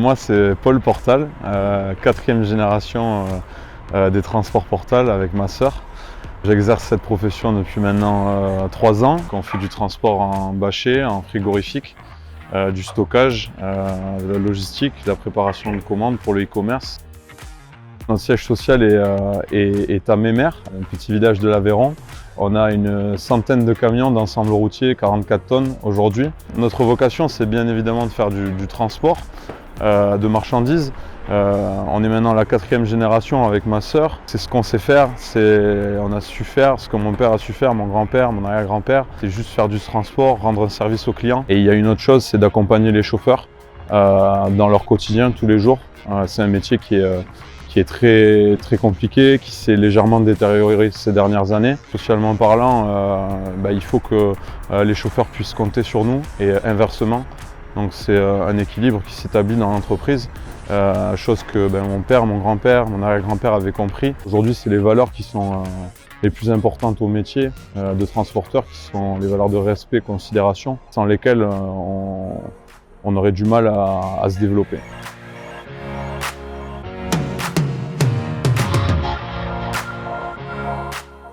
Moi, c'est Paul Portal, quatrième génération des transports Portal avec ma sœur. J'exerce cette profession depuis maintenant 3 ans. On fait du transport en bâché, en frigorifique, du stockage, de la logistique, de la préparation de commandes pour le e-commerce. Notre siège social est à Mémère, un petit village de l'Aveyron. On a une centaine de camions d'ensemble routier, 44 tonnes aujourd'hui. Notre vocation, c'est bien évidemment de faire du transport de marchandises. On est maintenant la quatrième génération avec ma sœur. C'est ce qu'on sait faire, on a su faire ce que mon père a su faire, mon grand-père, mon arrière-grand-père. C'est juste faire du transport, rendre un service aux clients. Et il y a une autre chose, c'est d'accompagner les chauffeurs dans leur quotidien tous les jours. C'est un métier qui est très compliqué, qui s'est légèrement détérioré ces dernières années. Socialement parlant, il faut que les chauffeurs puissent compter sur nous et inversement. Donc c'est un équilibre qui s'établit dans l'entreprise, chose que mon père, mon grand-père, mon arrière-grand-père avaient compris. Aujourd'hui, c'est les valeurs qui sont les plus importantes au métier de transporteur, qui sont les valeurs de respect et considération, sans lesquelles on aurait du mal à se développer.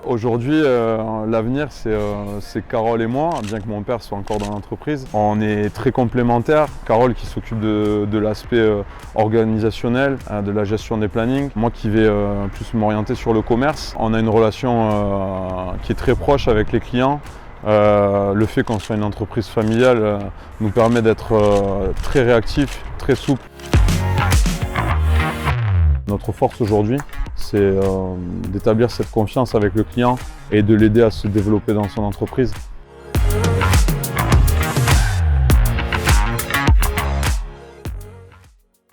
Aujourd'hui, l'avenir, c'est Carole et moi, bien que mon père soit encore dans l'entreprise. On est très complémentaires. Carole qui s'occupe de l'aspect organisationnel, de la gestion des plannings. Moi qui vais plus m'orienter sur le commerce. On a une relation qui est très proche avec les clients. Le fait qu'on soit une entreprise familiale nous permet d'être très réactifs, très souples. Notre force aujourd'hui, c'est d'établir cette confiance avec le client et de l'aider à se développer dans son entreprise.